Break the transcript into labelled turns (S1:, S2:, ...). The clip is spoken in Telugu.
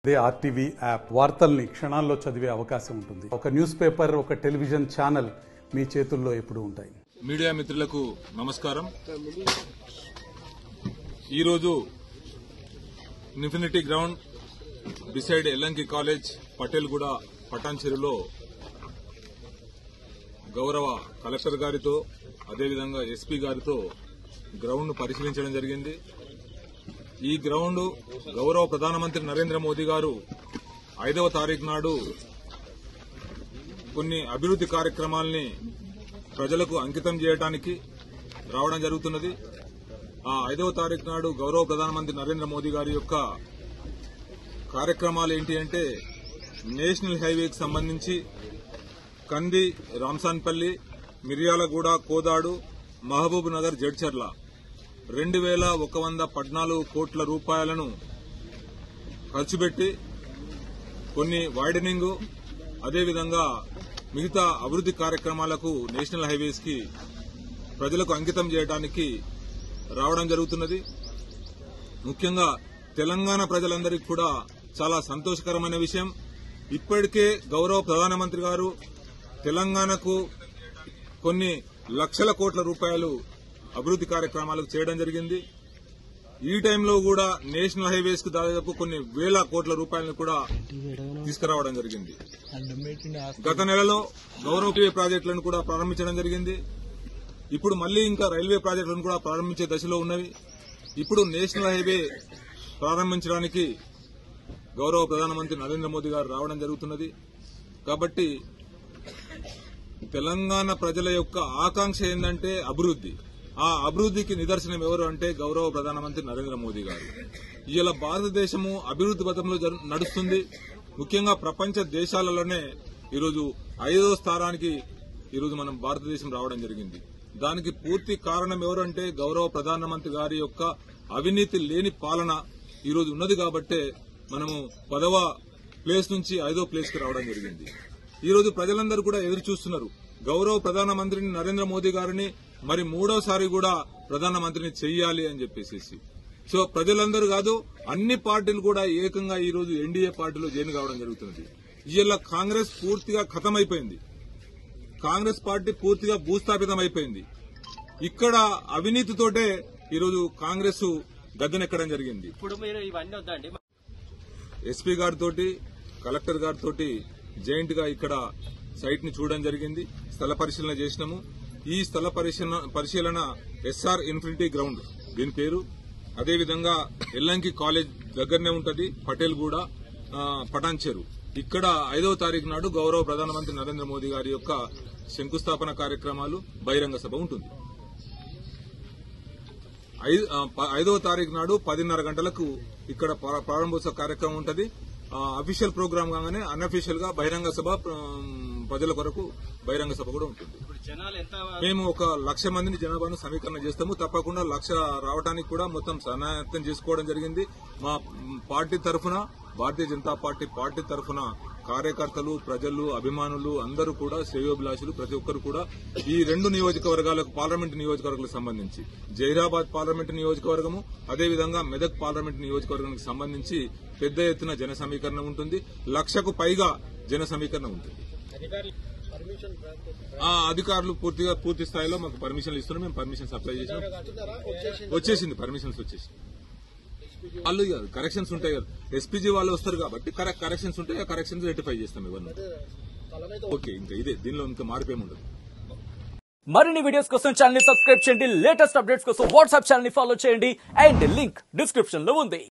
S1: అదే ఆర్టీవీ యాప్ వార్తల్ని క్షణాల్లో చదివే అవకాశం ఉంటుంది. ఒక న్యూస్ పేపర్, ఒక టెలివిజన్ ఛానల్ మీ చేతుల్లో ఎప్పుడూ ఉంటాయి.
S2: మీడియా మిత్రులకు నమస్కారం. ఈరోజు infinity ground beside Yellanki college Patelguda పటాన్చెరులో గౌరవ కలెక్టర్ గారితో అదేవిధంగా ఎస్పీ గారితో గ్రౌండ్ పరిశీలించడం జరిగింది. ఈ గ్రౌండ్ గౌరవ ప్రధానమంత్రి నరేంద్ర మోదీ గారు 5వ తారీఖు నాడు కొన్ని అభివృద్ది కార్యక్రమాల్ని ప్రజలకు అంకితం చేయడానికి రావడం జరుగుతున్నది. ఆ 5వ తారీఖు నాడు గౌరవ ప్రధానమంత్రి నరేంద్ర మోదీ గారి యొక్క కార్యక్రమాలు ఏంటి అంటే, నేషనల్ హైవేకి సంబంధించి కంది, రాంసాన్పల్లి, మిర్యాలగూడ, కోదాడు, మహబూబ్ నగర్, జడ్చర్ల 2114 కోట్ల రూపాయలను ఖర్చుపెట్టి కొన్ని వైడనింగ్ అదేవిధంగా మిగతా అభివృద్ది కార్యక్రమాలకు నేషనల్ హైవేస్ కి ప్రజలకు అంకితం చేయడానికి రావడం జరుగుతున్నది. ముఖ్యంగా తెలంగాణ ప్రజలందరికీ కూడా చాలా సంతోషకరమైన విషయం. ఇప్పటికే గౌరవ ప్రధానమంత్రి గారు తెలంగాణకు కొన్ని లక్షల కోట్ల రూపాయలు అభివృద్ది కార్యక్రమాలకు చేయడం జరిగింది. ఈ టైంలో కూడా నేషనల్ హైవేస్ కు దాదాపు కొన్ని వేల కోట్ల రూపాయలను కూడా తీసుకురావడం జరిగింది. గత నెలలో గౌరవ రైల్వే ప్రాజెక్టులను కూడా ప్రారంభించడం జరిగింది. ఇప్పుడు మళ్లీ ఇంకా రైల్వే ప్రాజెక్టులను కూడా ప్రారంభించే దశలో ఉన్నవి. ఇప్పుడు నేషనల్ హైవే ప్రారంభించడానికి గౌరవ ప్రధానమంత్రి నరేంద్ర మోదీ గారు రావడం జరుగుతున్నది. కాబట్టి తెలంగాణ ప్రజల యొక్క ఆకాంక్ష ఏంటంటే అభివృద్ది. ఆ అభివృద్దికి నిదర్శనం ఎవరు అంటే గౌరవ ప్రధానమంత్రి నరేంద్ర మోదీ గారు. ఇవాళ భారతదేశము అభివృద్ది పథంలో నడుస్తుంది. ముఖ్యంగా ప్రపంచ దేశాలలోనే ఈరోజు 5వ స్థానానికి ఈరోజు మనం భారతదేశం రావడం జరిగింది. దానికి పూర్తి కారణం ఎవరు అంటే గౌరవ ప్రధానమంత్రి గారి యొక్క అవినీతి లేని పాలన ఈరోజు ఉన్నది. కాబట్టే మనము 10వ ప్లేస్ నుంచి 5వ ప్లేస్ కి రావడం జరిగింది. ఈరోజు ప్రజలందరూ కూడా ఎదురు చూస్తున్నారు గౌరవ ప్రధానమంత్రిని నరేంద్ర మోదీ గారిని మరి 3వసారి కూడా ప్రధానమంత్రిని చెయ్యాలి అని చెప్పేసి. సో ప్రజలందరూ కాదు, అన్ని పార్టీలు కూడా ఏకంగా ఈ రోజు ఎన్డీఏ పార్టీలో జాయిన్ కావడం జరుగుతున్నది. ఇవాళ కాంగ్రెస్ పూర్తిగా ఖతమైపోయింది. కాంగ్రెస్ పార్టీ పూర్తిగా భూస్థాపితం అయిపోయింది. ఇక్కడ అవినీతితోటే ఈరోజు కాంగ్రెస్ గద్దెనెక్కడం జరిగింది. ఎస్పీ గారితో కలెక్టర్ గారితో జాయింట్ గా ఇక్కడ సైట్ ని చూడడం జరిగింది. స్థల పరిశీలన చేసినాము. ఈ స్థల పరిశీలన ఎస్ఆర్ ఇన్ఫినిటీ గ్రౌండ్ దీని పేరు. అదేవిధంగా ఎల్లంకి కాలేజ్ దగ్గరనే ఉంటది, పటేల్గూడ పటాన్చెరు. ఇక్కడ 5వ తారీఖు నాడు గౌరవ ప్రధానమంత్రి నరేంద్ర మోదీ గారి యొక్క శంకుస్థాపన కార్యక్రమాలు, బహిరంగ సభ ఉంటుంది. 5వ తారీఖు నాడు 10:30 గంటలకు ఇక్కడ ప్రారంభోత్సవ కార్యక్రమం ఉంటుంది. అఫీషియల్ ప్రోగ్రామ్ కాగానే అన్అఫీషియల్ గా బహిరంగ సభ, ప్రజల కొరకు బహిరంగ సభ కూడా ఉంటుంది. మేము 1,00,000 మందిని జనాభాను సమీకరణ చేస్తాము. తప్పకుండా 1,00,000 రావడానికి కూడా మొత్తం సన్నాహం చేసుకోవడం జరిగింది. మా పార్టీ తరఫున, భారతీయ జనతా పార్టీ తరఫున కార్యకర్తలు, ప్రజలు, అభిమానులు అందరూ కూడా, శ్రేయోభిలాషులు ప్రతి ఒక్కరు కూడా ఈ 2 నియోజకవర్గాలకు, పార్లమెంటు నియోజకవర్గాలకు సంబంధించి జహీరాబాద్ పార్లమెంటు నియోజకవర్గము అదేవిధంగా మెదక్ పార్లమెంటు నియోజకవర్గానికి సంబంధించి పెద్ద ఎత్తున జన సమీకరణ ఉంటుంది. 1,00,000కు పైగా జన సమీకరణ ఉంటుంది. అధికారులు పూర్తి స్థాయిలో మాకు పర్మిషన్లు ఇస్తున్నారు. మేము పర్మిషన్స్ అప్లై చేసినాం. వచ్చేసింది, పర్మిషన్స్ వచ్చేసి. వాళ్ళు కరెక్షన్స్ ఉంటాయి కదా, ఎస్పీజీ వాళ్ళు వస్తారు కాబట్టి కరెక్షన్స్ ఉంటాయి. ఆ కరెక్షన్స్ రెక్టిఫై చేస్తాం ఇవన్నీ. ఓకే, ఇంకా ఇదే, దీనిలో ఇంకా మార్పేముండదు.
S3: మరిన్ని వీడియోస్ కోసం ఛానల్ ని సబ్స్క్రైబ్ చేయండి. లేటెస్ట్ అప్డేట్స్ కోసం వాట్సాప్ ఛానల్ ని ఫాలో చేయండి. అండ్ లింక్ డిస్క్రిప్షన్ లో ఉంది.